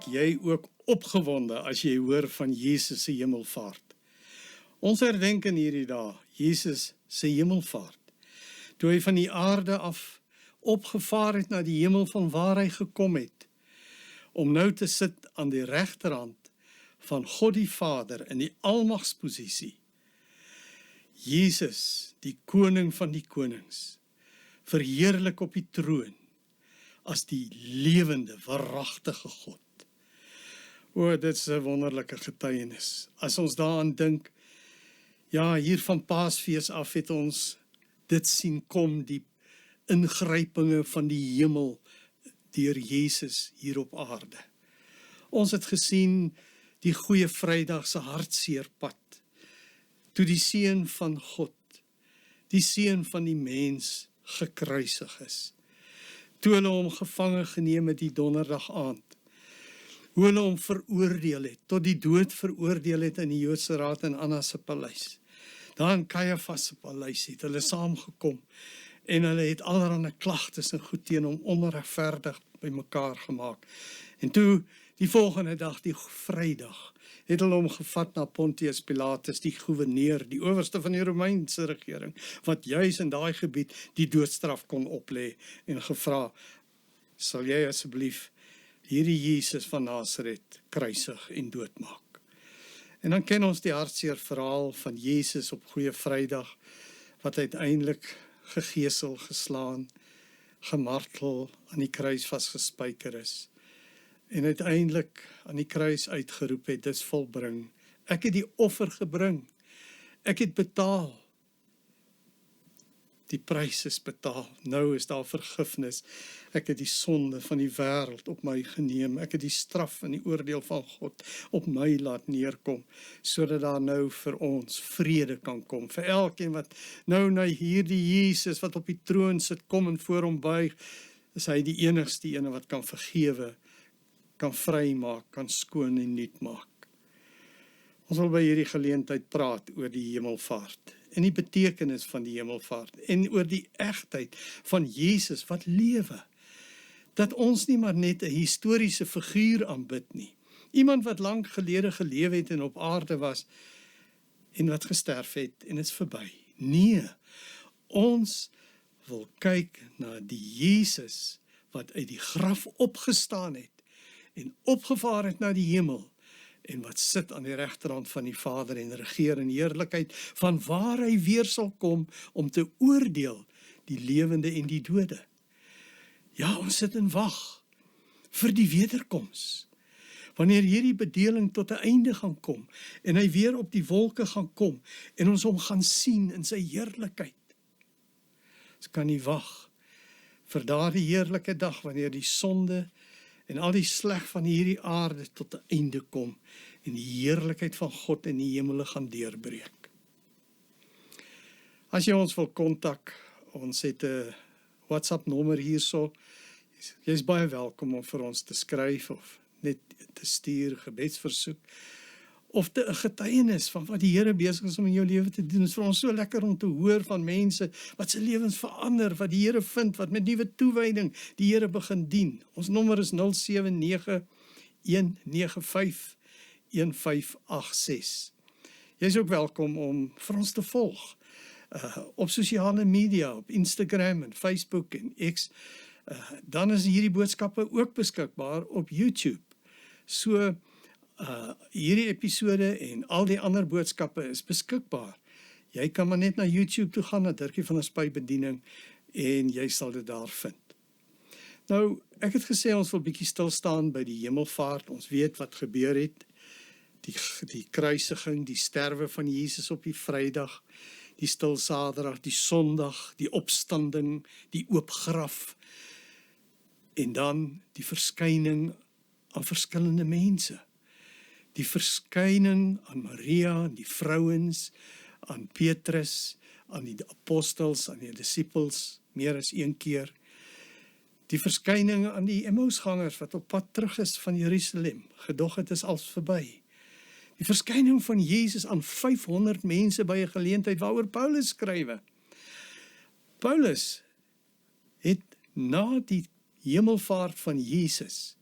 raak jy ook opgewonde as jy hoor van Jesus se hemelvaart. Ons herdenk in hierdie dae Jesus se hemelvaart. Toe hy van die aarde af opgevaar het na die hemel van waar hy gekom het, om nou te sit aan die regterhand van God die Vader in die almagsposisie. Jesus, die koning van die konings, verheerlik op die troon, as die lewende, waaragtige God. O, dit is 'n wonderlike getuienis. As ons daaraan dink, ja, hier van Paasfees af het ons dit sien kom, die ingrypinge van die hemel deur Jesus hier op aarde. Ons het gesien die Goeie Vrydag se hartseerpad, toe die Seun van God, die Seun van die mens gekruisig is. Toe hulle hom gevange geneem het die donderdag aand, hoe hulle hom veroordeel het, tot die dood veroordeel het in die Joodse Raad in Anna se paleis. Daar in Caiaphas se paleis het hulle saamgekom, en hulle het allerhande klagtes en goed teen hom onregverdig bymekaar gemaak. En toe, die volgende dag, die Vrydag, het hulle hom gevat na Pontius Pilatus, die goewerneur, die owerste van die Romeinse regering, wat juis in daai gebied die doodstraf kon oplê, en gevra, sal jy asseblief hierdie Jesus van Nasaret kruisig en doodmaak. En dan ken ons die hartseer verhaal van Jesus op Goeie Vrydag, wat uiteindelik gegeesel, geslaan, gemartel, aan die kruis vasgespijker is, en uiteindelik aan die kruis uitgeroep het, dis volbring. Ek het die offer gebring, ek het betaal, die prys is betaal, nou is daar vergifnis, ek het die sonde van die wêreld op my geneem, ek het die straf en die oordeel van God op my laat neerkom, sodat daar nou vir ons vrede kan kom, vir elkeen wat nou na hierdie Jesus wat op die troon sit, kom en voor hom buig, is hy die enigste ene wat kan vergewe, kan vrymaak, kan skoon en nuut maak. Ons wil by hierdie geleentheid praat oor die hemelvaart, en die betekenis van die hemelvaart, en oor die egtheid van Jesus wat lewe, dat ons nie maar net 'n historiese figuur aanbid nie, iemand wat lank gelede gelewe het en op aarde was, en wat gesterf het, en is verby. Nee, ons wil kyk na die Jesus, wat uit die graf opgestaan het, en opgevaar het na die hemel, en wat sit aan die regterhand van die Vader en regeer in heerlikheid, van waar hy weer sal kom, om te oordeel die lewende en die dode. Ja, ons sit en wag vir die wederkoms, wanneer hierdie bedeling tot 'n einde gaan kom, en hy weer op die wolke gaan kom, en ons hom gaan sien in sy heerlikheid. Ons kan nie wag vir daardie heerlike dag, wanneer die sonde en al die sleg van hierdie aarde tot 'n einde kom, en die heerlikheid van God in die hemele gaan deurbreek. As jy ons wil kontak, ons het 'n WhatsApp nommer hierso, jy is baie welkom om vir ons te skryf, of net te stuur, gebedsversoek, of 'n getuienis van wat die Here besig is om in jou lewe te doen. Dit is vir ons so lekker om te hoor van mense, wat se lewens verander, wat die Here vind, wat met nuwe toewyding die Here begin dien. Ons nommer is 079-195-1586. Jy is ook welkom om vir ons te volg, op sosiale media, op Instagram en Facebook en X, dan is hierdie boodskappe ook beskikbaar op YouTube. So, hierdie episode en al die ander boodskappe is beskikbaar. Jy kan maar net na YouTube toe gaan, na Dirkie van der Spy bediening, en jy sal dit daar vind. Nou, ek het gesê ons wil bietjie stil staan by die hemelvaart, ons weet wat gebeur het, die kruisiging, die sterwe van Jesus op die Vrydag, die stil Saterdag, die Sondag, die opstanding, die oop graf, en dan die verskyning aan verskillende mense. Die verskyning aan Maria, aan die vrouens, aan Petrus, aan die apostels, aan die disippels, meer as een keer. Die verskyning aan die Emmausgangers, wat op pad terug is van Jerusalem, gedog het is als verby. Die verskyning van Jesus aan 500 mense by 'n geleentheid waaroor Paulus skrywe. Paulus het na die hemelvaart van Jesus,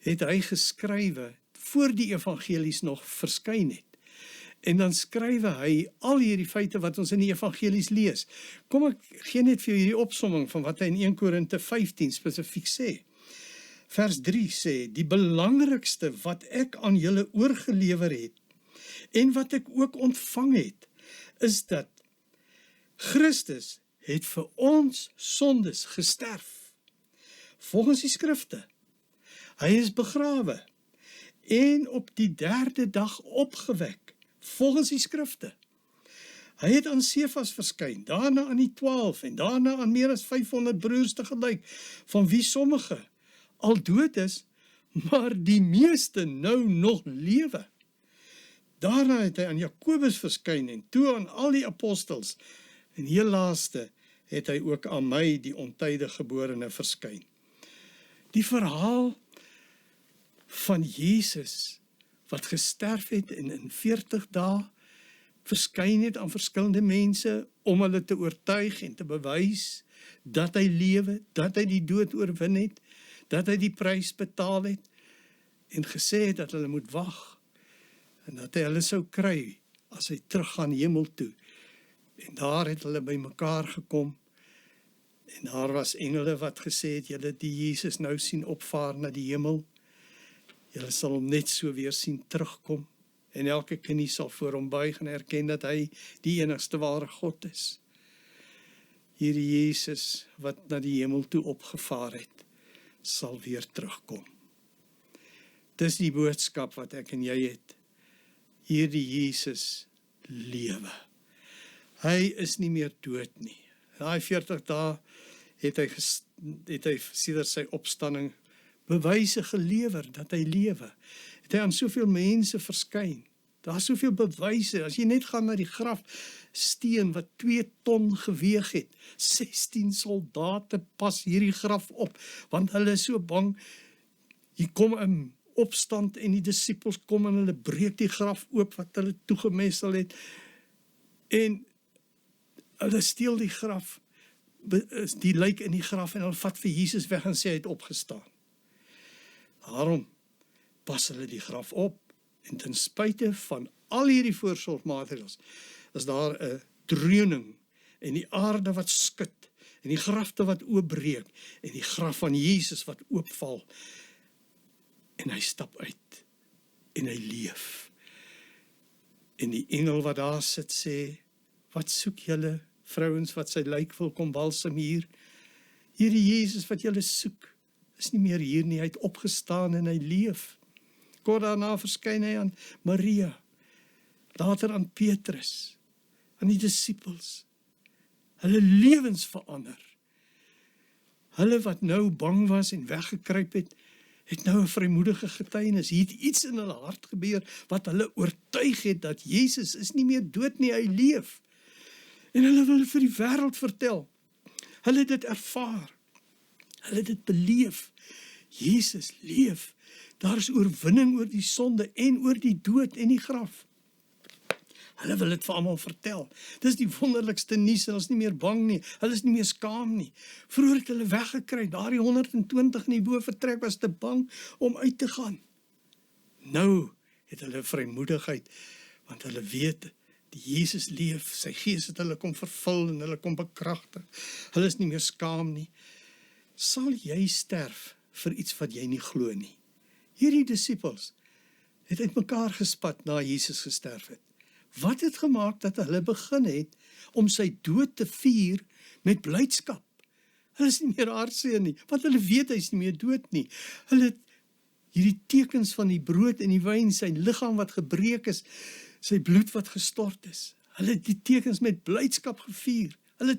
het hy geskrywe voor die evangelies nog verskyn het. En dan skrywe hy al hierdie feite wat ons in die evangelies lees. Kom ek gee net vir hierdie opsomming van wat hy in 1 Korinte 15 spesifiek sê. Vers 3 sê, die belangrikste wat ek aan julle oorgelewer het, en wat ek ook ontvang het, is dat Christus het vir ons sondes gesterf, volgens die skrifte. Hy is begrawe, en op die 3de dag opgewek, volgens die skrifte. Hy het aan Sefas verskyn, daarna aan die 12, en daarna aan meer as 500 broers tegelyk, van wie sommige al dood is, maar die meeste nou nog lewe. Daarna het hy aan Jakobus verskyn, en toe aan al die apostels, en heel laaste het hy ook aan my, die ontydig geborene, verskyn. Die verhaal van Jesus, wat gesterf het en in 40 dae verskyn het aan verskillende mense, om hulle te oortuig en te bewys, dat hy lewe, dat hy die dood oorwin het, dat hy die prys betaal het, en gesê het dat hulle moet wag, en dat hy hulle sou kry, as hy terug gaan hemel toe. En daar het hulle by mekaar gekom, en daar was engele wat gesê het, julle die Jesus nou sien opvaar na die hemel, julle sal hom net so weer sien terugkom, en elke knie sal voor hom buig en erken dat hy die enigste ware God is. Hierdie Jesus wat na die hemel toe opgevaar het, sal weer terugkom. Dis die boodskap wat ek en jy het. Hierdie Jesus lewe. Hy is nie meer dood nie. In daai 40 dae het hy sedert sy opstanding bewyse gelewer dat hy lewe. Het hy aan soveel mense verskyn. Daar is soveel bewyse. As jy net gaan na die grafsteen wat 2 ton geweeg het, 16 soldate pas hierdie graf op, want hulle is so bang. Hier kom 'n opstand en die disippels kom en hulle breek die graf oop wat hulle toegemessel het, en hulle steel die graf, die lijk in die graf, en hulle vat vir Jesus weg en sê hy het opgestaan. Daarom pas hulle die graf op, en ten spyte van al hierdie voorsorgmaatreëls, is daar 'n dreuning, en die aarde wat skud, en die grafte wat oopbreek, en die graf van Jesus wat oopval, en hy stap uit, en hy leef. En die engel wat daar sit sê, wat soek julle, vrouens wat sy lijk wil kom balsem hier? Hierdie Jesus wat julle soek, is nie meer hier nie, hy het opgestaan en hy leef. Kort daarna verskyn hy aan Maria, later aan Petrus, aan die disippels. Hulle lewens verander. Hulle wat nou bang was en weggekruip het nou 'n vrymoedige getuienis. Hier het iets in hulle hart gebeur, wat hulle oortuig het, dat Jesus is nie meer dood nie, hy leef. En hulle wil vir die wêreld vertel. Hulle het dit ervaar. Hulle het dit beleef. Jesus leef. Daar is oorwinning oor die sonde en oor die dood en die graf. Hulle wil dit vir almal vertel. Dis die wonderlikste nuus, hulle is nie meer bang nie, hulle is nie meer skaam nie. Vroeger het hulle weggekry, daardie 120 in die bo vertrek was te bang om uit te gaan. Nou het hulle vrymoedigheid, want hulle weet, die Jesus leef, sy gees het hulle kom vervul en hulle kom bekragtig. Hulle is nie meer skaam nie. Sal jy sterf vir iets wat jy nie glo nie? Hierdie disippels het uit mekaar gespat na Jesus gesterf het. Wat het gemaak dat hulle begin het om sy dood te vier met blydskap? Hulle is nie meer hartseer nie, want hulle weet hy is nie meer dood nie. Hulle het hierdie tekens van die brood en die wyn, sy liggaam wat gebreek is, sy bloed wat gestort is. Hulle het die tekens met blydskap gevier. Hulle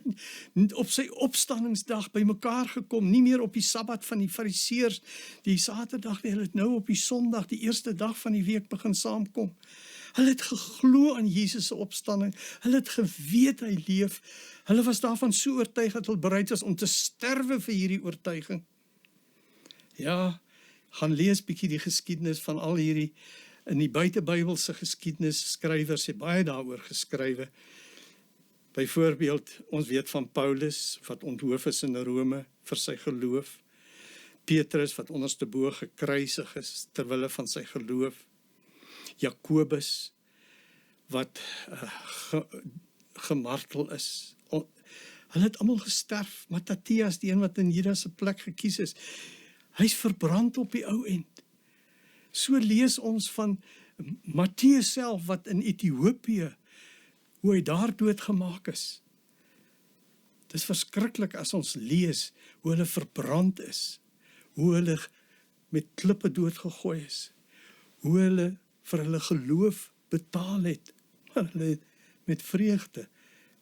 het op sy opstandingsdag by mekaar gekom, nie meer op die Sabbat van die Fariseërs, die Saterdag nie, hulle het nou op die Sondag, die eerste dag van die week begin saamkom. Hulle het geglo aan Jesus se opstanding, hulle het geweet hy leef, hulle was daarvan so oortuig dat hulle bereid was om te sterwe vir hierdie oortuiging. Ja, gaan lees bietjie die geskiedenis van al hierdie, in die buitebybelse geskiedenis, skrywers het baie daaroor geskrywe. Byvoorbeeld, ons weet van Paulus, wat onthoof is in Rome vir sy geloof. Petrus wat onderstebo gekruisig is terwille van sy geloof. Jakobus wat gemartel is. Hulle het almal gesterf. Matthias, die een wat in Judas se plek gekies is, hy's verbrand op die ou end. So lees ons van Matteus self wat in Ethiopië, hoe hy daar doodgemaak is. Dit is verskriklik as ons lees hoe hulle verbrand is, hoe hulle met klippe doodgegooi is, hoe hulle vir hulle geloof betaal het, maar hulle met vreugde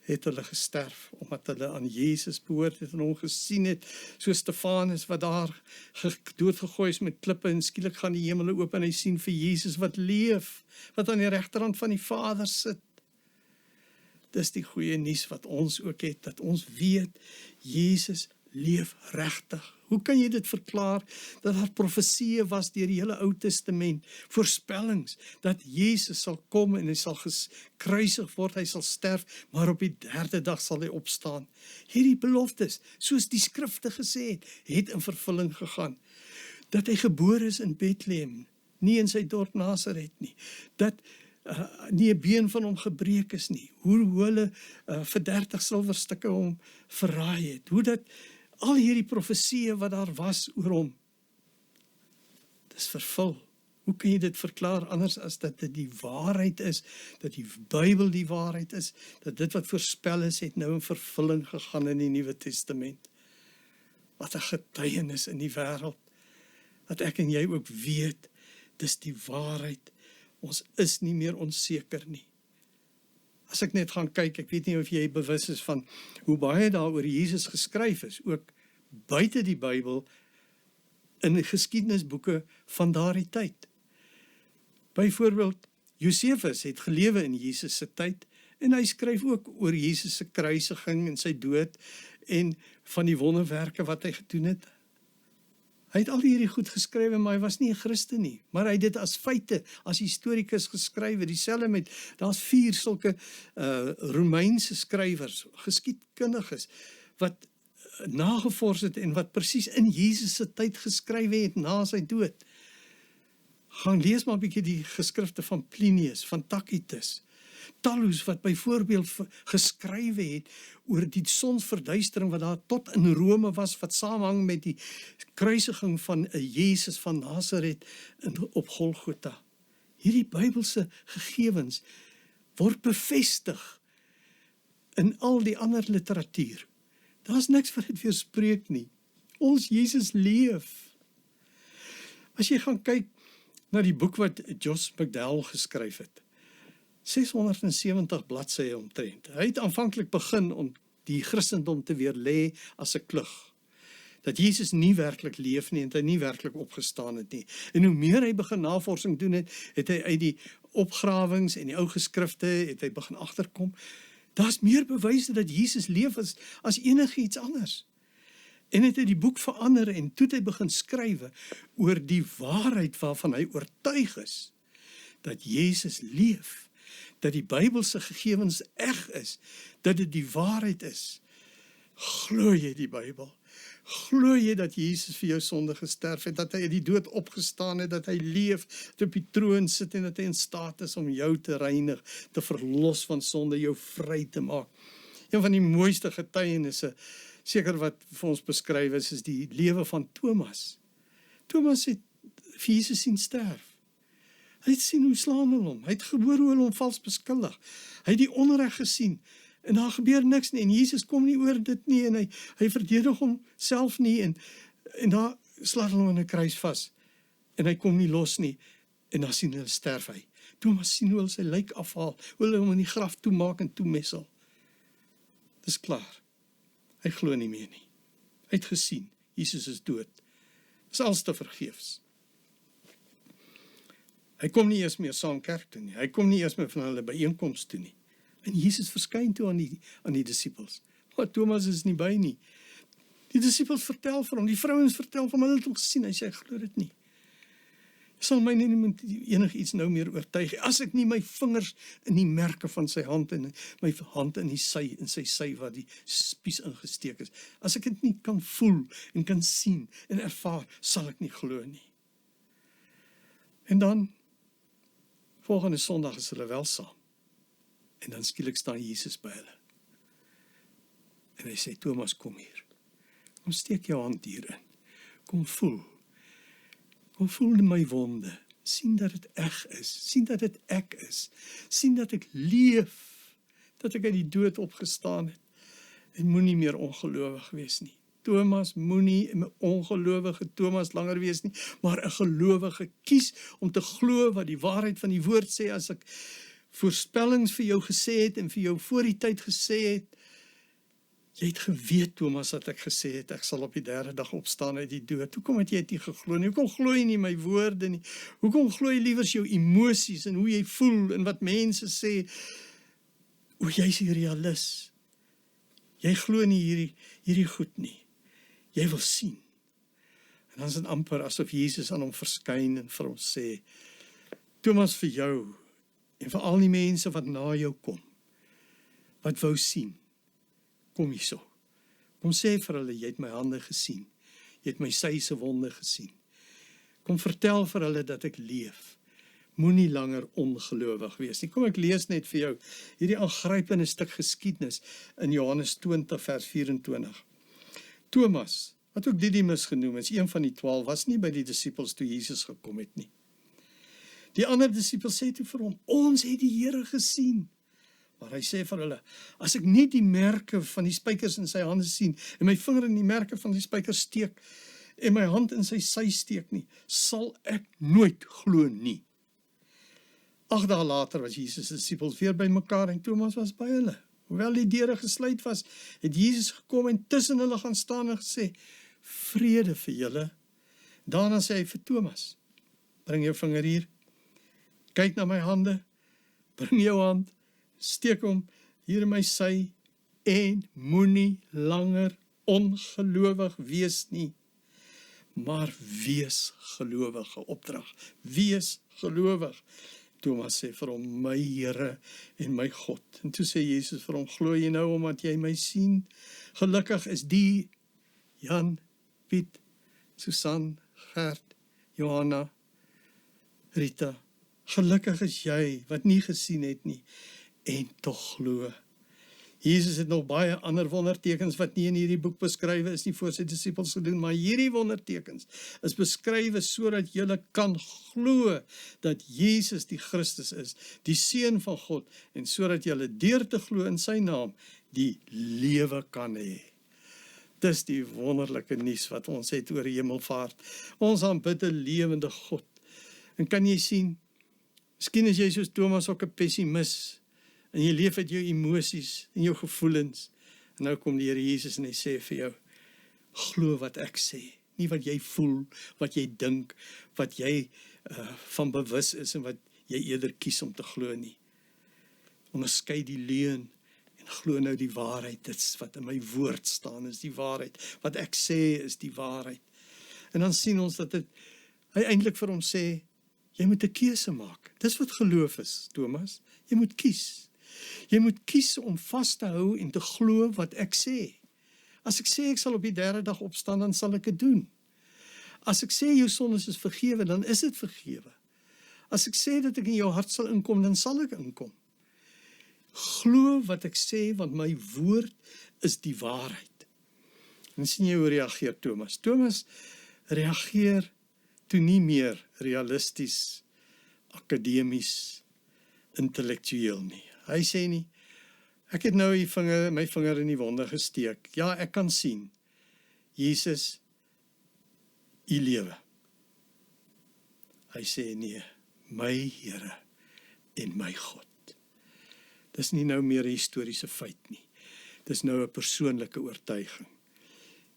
het hulle gesterf, omdat hulle aan Jesus behoort het en hom gesien het, so Stefanus wat daar doodgegooi is met klippe en skielik gaan die hemele oop en hy sien vir Jesus wat leef, wat aan die regterhand van die Vader sit. Dis die goeie nuus wat ons ook het, dat ons weet, Jesus leef regtig. Hoe kan jy dit verklaar, dat daar profesieë was deur die hele Ou Testament, voorspellings, dat Jesus sal kom en hy sal gekruisig word, hy sal sterf, maar op die 3de dag sal hy opstaan. Hierdie beloftes, soos die skrifte gesê het in vervulling gegaan. Dat hy gebore is in Bethlehem, nie in sy dorp Nasaret nie, dat nie 'n been van hom gebreek is nie, hoe hulle vir 30 silwerstukke hom verraai het, hoe dat al hierdie profesieë wat daar was oor hom, dis vervul. Hoe kan jy dit verklaar anders as dat dit die waarheid is, dat die Bybel die waarheid is, dat dit wat voorspel is, het nou in vervulling gegaan in die Nuwe Testament. Wat 'n getuienis in die wêreld, dat ek en jy ook weet, dis die waarheid. Ons is nie meer onseker nie. As ek net gaan kyk, ek weet nie of jy bewus is van hoe baie daar oor Jesus geskryf is, ook buite die Bybel, in die geskiedenisboeke van daardie tyd. Byvoorbeeld, Josefus het gelewe in Jesus se tyd, en hy skryf ook oor Jesus se kruisiging en sy dood, en van die wonderwerke wat hy gedoen het. Hy het al hierdie goed geskrywe, maar hy was nie 'n Christen nie. Maar hy het dit as feite, as historikus geskrywe. Dieselfde met, daar's 4 sulke Romeinse skrywers, geskiedkundiges, wat nagevors het en wat presies in Jesus se tyd geskrywe het na sy dood. Gaan lees maar 'n bietjie die geskrifte van Plinius, van Tacitus, Tallus wat byvoorbeeld geskrywe het oor die sonsverduistering wat daar tot in Rome was, wat saamhang met die kruisiging van 'n Jesus van Nasaret op Golgotha. Hierdie Bybelse gegevens word bevestig in al die ander literatuur. Daar's niks wat dit weerspreek nie. Ons Jesus leef. As jy gaan kyk na die boek wat Josh McDowell geskryf het, 670 bladsye omtrent. Hy het aanvanklik begin om die Christendom te weerlê as 'n klug. Dat Jesus nie werklik leef nie en hy nie werklik opgestaan het nie. En hoe meer hy begin navorsing doen het, het hy uit die opgrawings en die ou geskrifte, het hy begin agterkom, daar's meer bewyse dat Jesus leef as enigiets anders. En het hy die boek verander en toe het hy begin skrywe oor die waarheid waarvan hy oortuig is, dat Jesus leef, dat die Bybelse gegevens eg is, dat dit die waarheid is. Glo jy die Bybel? Glo jy dat Jesus vir jou sonde gesterf het, dat hy uit die dood opgestaan het, dat hy leef, dat hy op die troon sit en dat hy in staat is om jou te reinig, te verlos van sonde, jou vry te maak? Een van die mooiste getuienisse, seker wat vir ons beskryf is die lewe van Thomas. Thomas het vir Jesus sien sterf. Hy het sien hoe slaan hulle hom, hy het gehoor hoe hulle hom vals beskuldig, hy het die onreg gesien, en daar gebeur niks nie, en Jesus kom nie oor dit nie, en hy verdedig homself nie, en daar slaat hulle hom in 'n kruis vas, en hy kom nie los nie, en dan sien hulle sterf hy. Thomas sien hoe hulle sy lijk afhaal, hoe hulle hom in die graf toemaak en toemessel. Dis klaar. Hy glo nie meer nie. Hy het gesien, Jesus is dood. Dis alles te vergeefs. Hy kom nie eers meer saam kerk toe nie. Hy kom nie eers meer van hulle byeenkoms toe nie. En Jesus verskyn toe aan die disippels. Maar Thomas is nie by nie. Die disippels vertel vir hom, die vrouens vertel van hulle het hom gesien. Hy sê, ek glo dit nie. Sal my nie met enigiets nou meer oortuig, as ek nie my vingers in die merke van sy hand en my hand in sy sy waar die spies ingesteek is. As ek dit nie kan voel en kan sien en ervaar, sal ek nie glo nie. En dan, volgende Sondag is hulle wel saam. En dan skielik staan Jesus by hulle. En hy sê, Thomas, kom hier. Kom steek jou hand hierin. Kom voel. Kom voel my wonde. Sien dat dit eg is. Sien dat dit ek is. Sien dat ek leef. Dat ek uit die dood opgestaan het. En moenie meer ongelowig wees nie. Thomas, moenie 'n ongelowige Thomas langer wees nie, maar 'n gelowige. Kies om te glo wat die waarheid van die woord sê. As ek voorspellings vir jou gesê het en vir jou voor die tyd gesê het, jy het geweet, Thomas, dat ek gesê het, ek sal op die 3de dag opstaan uit die dood. Hoekom het jy dit nie geglo nie? Hoekom glo jy nie my woorde nie? Hoekom glo jy liewers jou emosies en hoe jy voel en wat mense sê? O, jy is die realist. Jy glo nie hierdie goed nie. Jy wil sien. En dan is dit amper asof Jesus aan hom verskyn en vir hom sê, Thomas, vir jou en vir al die mense wat na jou kom, wat wou sien, kom hierso. Kom sê vir hulle, jy het my hande gesien. Jy het my sy se wonde gesien. Kom vertel vir hulle dat ek leef. Moenie langer ongelowig wees nie. Kom ek lees net vir jou hierdie aangrypende stuk geskiedenis in Johannes 20 vers 24. Thomas, wat ook Didymus genoem is, een van die 12, was nie by die disippels toe Jesus gekom het nie. Die ander disippels sê toe vir hom, ons het die Here gesien. Maar hy sê vir hulle, as ek nie die merke van die spykers in sy hande sien, en my vinger in die merke van die spykers steek, en my hand in sy sy steek nie, sal ek nooit glo nie. 8 dae later was Jesus' disippels weer by mekaar en Thomas was by hulle. Hoewel die deure gesluit was, het Jesus gekom en tussen hulle gaan staan en gesê, vrede vir julle. Daarna sê hy vir Thomas, bring jou vinger hier, kyk na my hande, bring jou hand, steek hom hier in my sy, en moenie langer ongelowig wees nie, maar wees gelowige opdrag, wees gelowig. Thomas sê vir hom, my Here en my God. En toe sê Jesus vir hom, glo jy nou omdat jy my sien? Gelukkig is die Jan, Piet, Susan, Gert, Johanna, Rita. Gelukkig is jy wat nie gesien het nie en tog glo. Jesus het nog baie ander wondertekens wat nie in hierdie boek beskrywe is nie voor sy disippels gedoen, maar hierdie wondertekens is beskrywe sodat julle kan glo dat Jesus die Christus is, die Seun van God, en sodat julle deur te glo in sy naam die lewe kan hê. Dis die wonderlike nuus wat ons het oor hemelvaart. Ons aanbid 'n lewende God. En kan jy sien, miskien is jy soos Thomas ook 'n pessimis, en jy leef uit jou emosies en jou gevoelens, en nou kom die Here Jesus en hy sê vir jou, glo wat ek sê, nie wat jy voel, wat jy dink, wat jy van bewus is en wat jy eerder kies om te glo nie. Onderskei die leuen en glo nou die waarheid. Dit is wat in my woord staan, is die waarheid. Wat ek sê is die waarheid. En dan sien ons dat hy eintlik vir hom sê, jy moet 'n keuse maak. Dis wat geloof is, Thomas. Jy moet kies. Jy moet kies om vas te hou en te glo wat ek sê. As ek sê ek sal op die 3de dag opstaan, dan sal ek dit doen. As ek sê jou sondes is vergewe, dan is dit vergewe. As ek sê dat ek in jou hart sal inkom, dan sal ek inkom. Glo wat ek sê, want my woord is die waarheid. En sien jy hoe reageer Thomas? Thomas reageer toe nie meer realisties, akademies, intellektueel nie. Hy sê nie, ek het nou my vinger in die wonde gesteek. Ja, ek kan sien. Jesus, u lewe. Hy sê nee, my Here en my God. Dis nie nou meer 'n historiese feit nie. Dis nou 'n persoonlike oortuiging.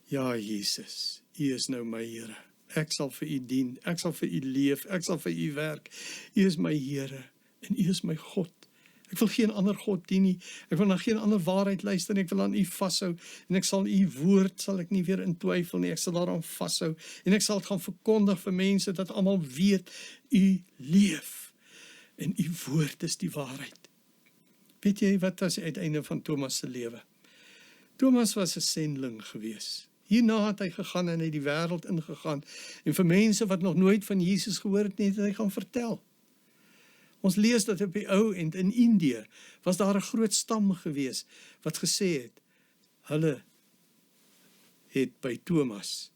Ja, Jesus, u is nou my Here. Ek sal vir u dien, ek sal vir u leef, ek sal vir u werk. U is my Here en u is my God. Ek wil geen ander God dien nie. Ek wil na geen ander waarheid luister nie. Ek wil aan U vashou. En ek sal U woord sal ek nie weer in twyfel nie. Ek sal daaraan vashou. En ek sal dit gaan verkondig vir mense dat almal weet U leef. En U woord is die waarheid. Weet jy wat was die uiteinde van Thomas se lewe? Thomas was 'n sendling gewees. Hierna het hy gegaan en hy die wêreld ingegaan. En vir mense wat nog nooit van Jesus gehoor het nie, het hy gaan vertel. Ons lees dat op die ou end in Indië was daar 'n groot stam gewees wat gesê het, hulle het by Thomas,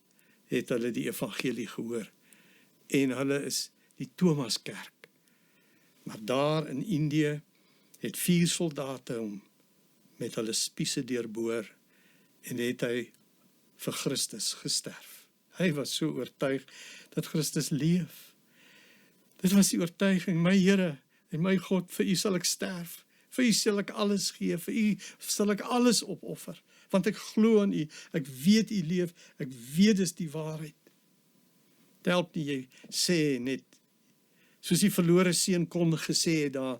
het hulle die evangelie gehoor. En hulle is die Thomaskerk. Maar daar in Indië het 4 soldate hom met hulle spiese deurboor en het hy vir Christus gesterf. Hy was so oortuig dat Christus leef. Dit was die oortuiging, my Here en my God, vir U sal ek sterf, vir U sal ek alles gee, vir U sal ek alles opoffer, want ek glo aan U, ek weet U leef, ek weet dis die waarheid. Dit help nie, jy sê net, soos die verlore seun kon gesê het daar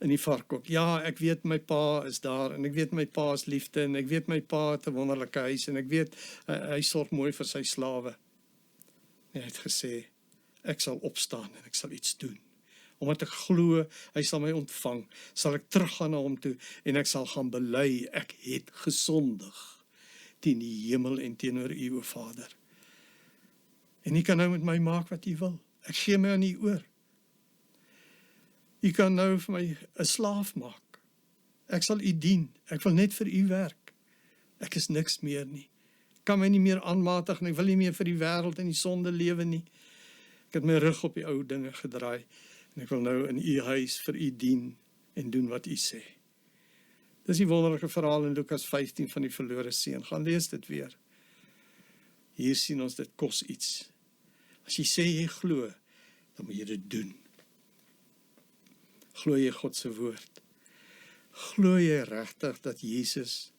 in die varkhok, ja, ek weet my pa is daar, en ek weet my pa is liefde, en ek weet my pa het 'n wonderlike huis, en ek weet, hy sorg mooi vir sy slawe. En hy het gesê, ek sal opstaan en ek sal iets doen. Omdat ek glo, hy sal my ontvang, sal ek teruggaan na hom toe, en ek sal gaan bely, ek het gesondig teen die hemel en teenoor U, o Vader. En U kan nou met my maak wat U wil. Ek gee my aan U oor. U kan nou vir my 'n slaaf maak. Ek sal U dien. Ek wil net vir U werk. Ek is niks meer nie. Ek kan my nie meer aanmatig en ek wil nie meer vir die wêreld en die sonde lewe nie. Ek het my rug op die ou dinge gedraai en ek wil nou in U huis vir U dien en doen wat U sê. Dis die wonderlike verhaal in Lukas 15 van die verlore seun. Gaan lees dit weer. Hier sien ons dit kos iets. As jy sê jy glo, dan moet jy dit doen. Glo jy God se woord? Glo jy regtig dat Jesus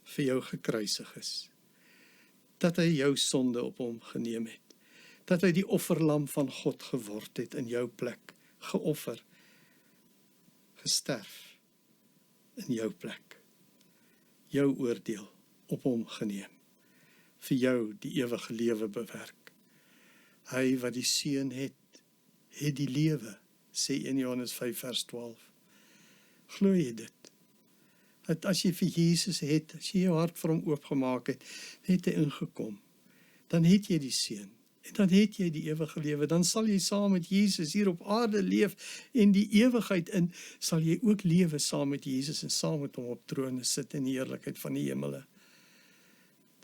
vir jou gekruisig is? Dat hy jou sonde op hom geneem het? Dat hy die offerlam van God geword het in jou plek, geoffer, gesterf in jou plek, jou oordeel op hom geneem, vir jou die ewige lewe bewerk. Hy wat die seun het, het die lewe, sê 1 Johannes 5 vers 12. Glo jy dit? Dat as jy vir Jesus het, as jy jou hart vir hom oopgemaak het, het hy ingekom, dan het jy die seun, en dan het jy die ewige lewe, dan sal jy saam met Jesus hier op aarde leef, en die ewigheid in, sal jy ook lewe saam met Jesus, en saam met hom op trone sit in die heerlikheid van die hemele.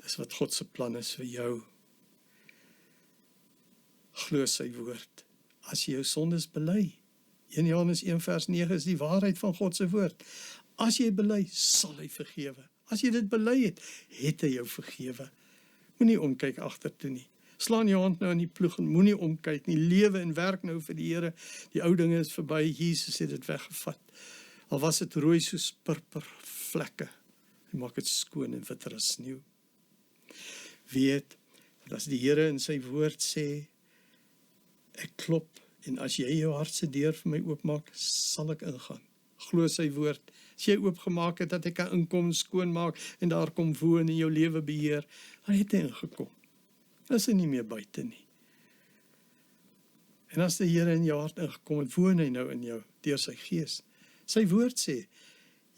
Dis wat God se plan is vir jou. Glo sy woord. As jy jou sondes bely, 1 Johannes 1 vers 9 is die waarheid van God se woord. As jy bely, sal hy vergewe. As jy dit bely het, het hy jou vergewe. Moenie omkyk agtertoe nie. Slaan jou hand nou in die ploeg en moenie omkyk nie. Lewe en werk nou vir die Here. Die ou dinge is verby, Jesus het dit weggevat. Al was dit rooi soos purper vlekke. Hy maak dit skoon en witter as sneeu. Weet, dat as die Here in sy woord sê, ek klop, en as jy jou hart se deur vir my oopmaak, sal ek ingaan. Glo sy woord. As jy oopgemaak het, dat ek kan inkom, skoonmaak, en daar kom woon en jou lewe beheer, dan het hy ingekom. Is hy nie meer buite nie. En as die Here in jou hart ingekom het, woon hy nou in jou, deur sy gees. Sy woord sê,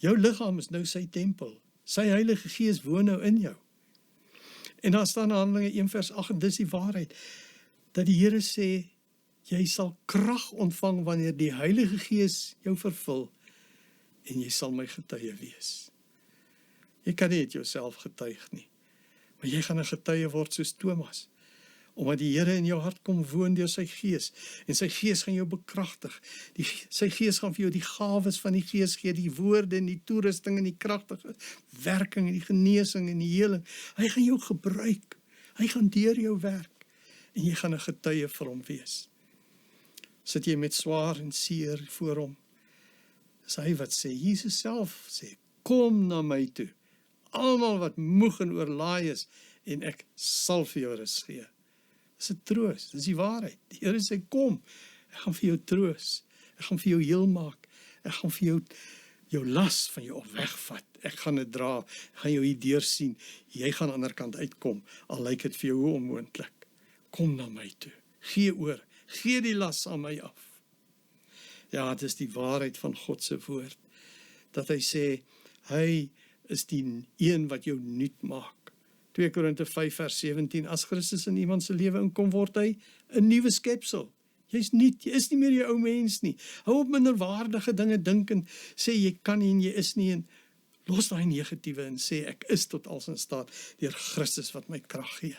jou liggaam is nou sy tempel. Sy Heilige Gees woon nou in jou. En daar staan in Handelinge 1 vers 8, en dis die waarheid, dat die Here sê, jy sal krag ontvang wanneer die Heilige Gees jou vervul, en jy sal my getuie wees. Jy kan nie uit jouself getuig nie, maar jy gaan 'n getuie word soos Thomas, omdat die Here in jou hart kom woon deur sy Gees, en sy Gees gaan jou bekragtig. Sy Gees gaan vir jou die gawes van die Gees gee, die woorde en die toerusting en die kragtige werking en die genesing en die heling. Hy gaan jou gebruik, hy gaan deur jou werk, en jy gaan 'n getuie vir hom wees. Sit jy met swaar en seer voor hom, is hy wat sê, Jesus self sê, kom na my toe, almal wat moeg en oorlaai is, en ek sal vir jou rus gee. Dis 'n troos, dis die waarheid. Die Here sê, kom, ek gaan vir jou troos, ek gaan vir jou heel maak, Ek gaan vir jou las van jou wegvat. Ek gaan dit dra, ek gaan jou hier deur sien. Jy gaan aan die ander kant uitkom, al lyk dit vir jou hoe onmoontlik. Kom na my toe, gee oor, gee die las aan my af. Ja, dit is die waarheid van God se woord, dat hy sê, hy is die een wat jou nuut maak. 2 Korinte 5 vers 17, as Christus in iemand se lewe inkom, word hy 'n nuwe skepsel. Jy's nuut, jy is nie meer jou ou mens nie. Hou op minderwaardige dinge dink en sê jy kan nie en jy is nie, en los daai negatiewe en sê ek is tot als in staat deur Christus wat my krag gee.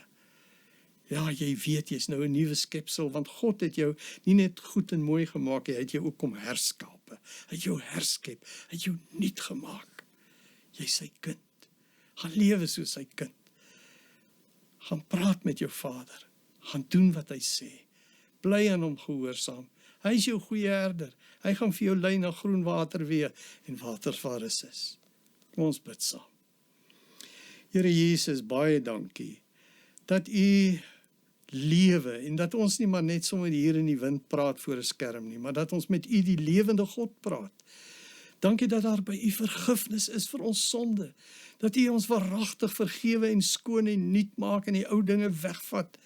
Ja, jy weet, jy's nou 'n nuwe skepsel, want God het jou nie net goed en mooi gemaak, hy het jou ook kom herskape. Hy het jou herskep, hy het jou nuut gemaak. Jy's sy kind. Gaan lewe soos sy kind. Gaan praat met jou Vader. Gaan doen wat hy sê. Bly aan hom gehoorsaam. Hy is jou goeie herder. Hy gaan vir jou lei na groen waterweë en waters waar rus is. Kom ons bid saam. Here Jesus, baie dankie dat u lewe en dat ons nie maar net sommer hier in die wind praat voor 'n skerm nie, maar dat ons met u die lewende God praat. Dankie dat daar by u vergifnis is vir ons sonde, dat u ons waaragtig vergewe en skoon en nuut maak en die ou dinge wegvat.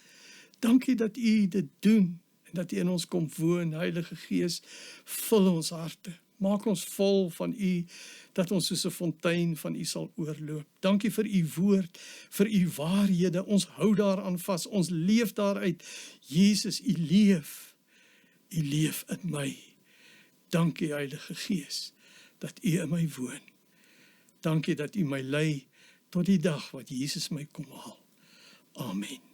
Dankie dat u dit doen en dat u in ons kom woon, Heilige Gees, vul ons harte. Maak ons vol van u, dat ons soos 'n fontein van u sal oorloop. Dankie vir u woord, vir u waarhede. Ons hou daaraan vas, ons leef daaruit. Jesus, u leef in my. Dankie, Heilige Gees, dat u in my woon. Dankie dat u my lei tot die dag wat Jesus my kom haal. Amen.